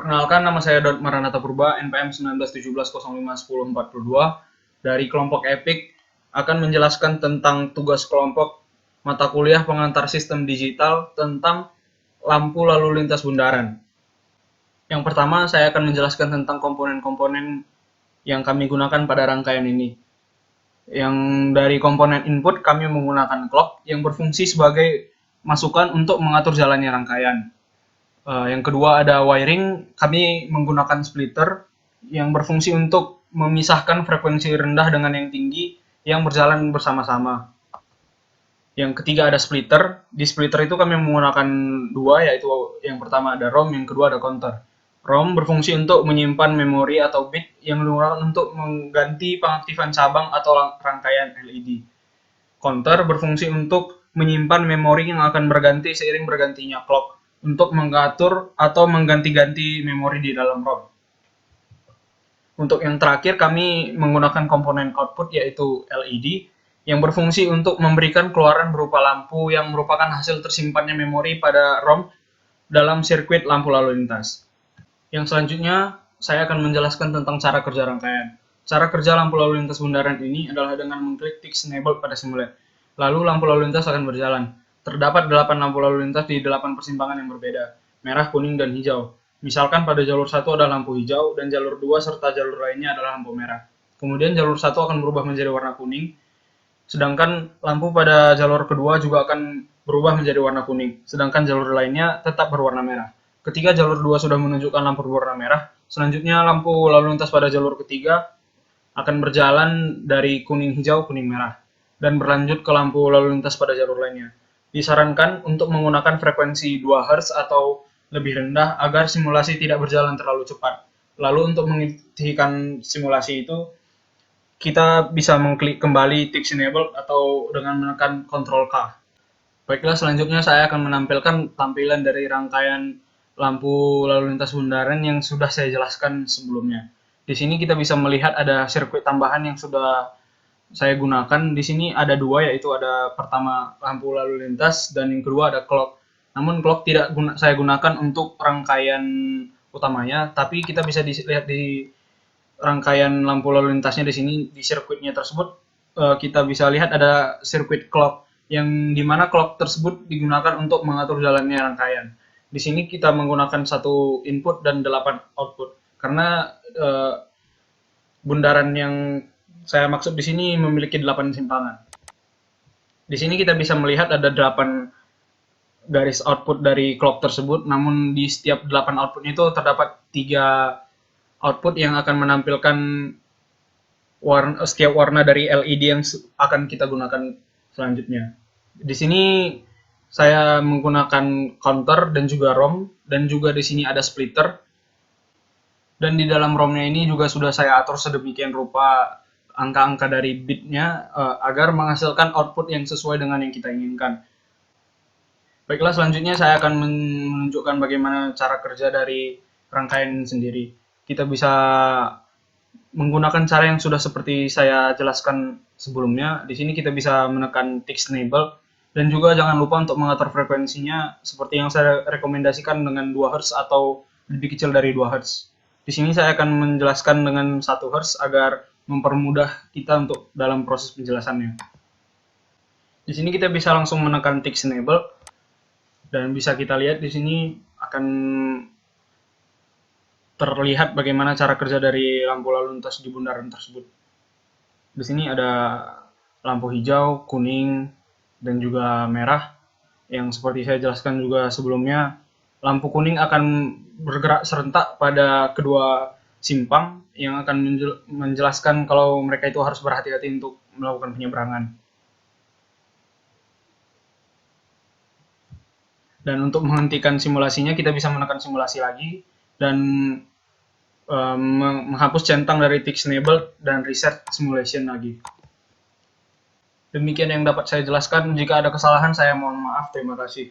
Perkenalkan, nama saya Dot Maranatha Purba, NPM 1917051042 dari kelompok EPIK, akan menjelaskan tentang tugas kelompok mata kuliah pengantar sistem digital tentang lampu lalu lintas bundaran. Yang pertama, saya akan menjelaskan tentang komponen-komponen yang kami gunakan pada rangkaian ini. Yang dari komponen input, kami menggunakan clock yang berfungsi sebagai masukan untuk mengatur jalannya rangkaian. Yang kedua ada wiring, kami menggunakan splitter yang berfungsi untuk memisahkan frekuensi rendah dengan yang tinggi yang berjalan bersama-sama. Yang ketiga ada splitter, di splitter itu kami menggunakan dua, yaitu yang pertama ada ROM, yang kedua ada counter. ROM berfungsi untuk menyimpan memori atau bit yang digunakan untuk mengganti pengaktifan cabang atau rangkaian LED. Counter berfungsi untuk menyimpan memori yang akan berganti seiring bergantinya clock, untuk mengatur atau mengganti-ganti memori di dalam ROM. Untuk yang terakhir, kami menggunakan komponen output yaitu LED yang berfungsi untuk memberikan keluaran berupa lampu yang merupakan hasil tersimpannya memori pada ROM dalam sirkuit lampu lalu lintas. Yang selanjutnya, saya akan menjelaskan tentang cara kerja rangkaian. Cara kerja lampu lalu lintas bundaran ini adalah dengan mengklik Fix Enable pada simulate. Lalu lampu lalu lintas akan berjalan. Terdapat 8 lampu lalu lintas di 8 persimpangan yang berbeda, merah, kuning, dan hijau. Misalkan pada jalur 1 ada lampu hijau, dan jalur 2 serta jalur lainnya adalah lampu merah. Kemudian jalur 1 akan berubah menjadi warna kuning, sedangkan lampu pada jalur kedua juga akan berubah menjadi warna kuning, sedangkan jalur lainnya tetap berwarna merah. Ketika jalur 2 sudah menunjukkan lampu berwarna merah, selanjutnya lampu lalu lintas pada jalur ketiga akan berjalan dari kuning hijau, kuning merah, dan berlanjut ke lampu lalu lintas pada jalur lainnya. Disarankan untuk menggunakan frekuensi 2 Hz atau lebih rendah agar simulasi tidak berjalan terlalu cepat. Lalu untuk menghentikan simulasi itu, kita bisa mengklik kembali Fix Enable atau dengan menekan Ctrl K. Baiklah, selanjutnya saya akan menampilkan tampilan dari rangkaian lampu lalu lintas bundaran yang sudah saya jelaskan sebelumnya. Di sini kita bisa melihat ada sirkuit tambahan yang sudah saya gunakan. Di sini ada dua, yaitu ada pertama lampu lalu lintas dan yang kedua ada clock. Namun clock tidak saya gunakan untuk rangkaian utamanya, tapi kita bisa dilihat di rangkaian lampu lalu lintasnya di sini, di sirkuitnya tersebut kita bisa lihat ada sirkuit clock yang dimana clock tersebut digunakan untuk mengatur jalannya rangkaian. Di sini kita menggunakan 1 input dan 8 output karena bundaran yang saya maksud di sini memiliki 8 simpangan. Di sini kita bisa melihat ada 8 garis output dari clock tersebut, namun di setiap 8 output itu terdapat 3 output yang akan menampilkan setiap warna dari LED yang akan kita gunakan selanjutnya. Di sini saya menggunakan counter dan juga ROM, dan juga di sini ada splitter. Dan di dalam ROM-nya ini juga sudah saya atur sedemikian rupa angka-angka dari bitnya agar menghasilkan output yang sesuai dengan yang kita inginkan. Baiklah, selanjutnya saya akan menunjukkan bagaimana cara kerja dari rangkaian sendiri. Kita bisa menggunakan cara yang sudah seperti saya jelaskan sebelumnya. Di sini kita bisa menekan Fix Enable dan juga jangan lupa untuk mengatur frekuensinya seperti yang saya rekomendasikan dengan 2 Hz atau lebih kecil dari 2 Hz. Di sini saya akan menjelaskan dengan 1 Hz agar mempermudah kita untuk dalam proses penjelasannya. Di sini kita bisa langsung menekan Fix Enable dan bisa kita lihat di sini akan terlihat bagaimana cara kerja dari lampu lalu lintas di bundaran tersebut. Di sini ada lampu hijau, kuning, dan juga merah. Yang seperti saya jelaskan juga sebelumnya, lampu kuning akan bergerak serentak pada kedua simpang yang akan menjelaskan kalau mereka itu harus berhati-hati untuk melakukan penyeberangan. Dan untuk menghentikan simulasinya, kita bisa menekan simulasi lagi dan menghapus centang dari Fix Enable dan Reset Simulation lagi. Demikian yang dapat saya jelaskan. Jika ada kesalahan, saya mohon maaf. Terima kasih.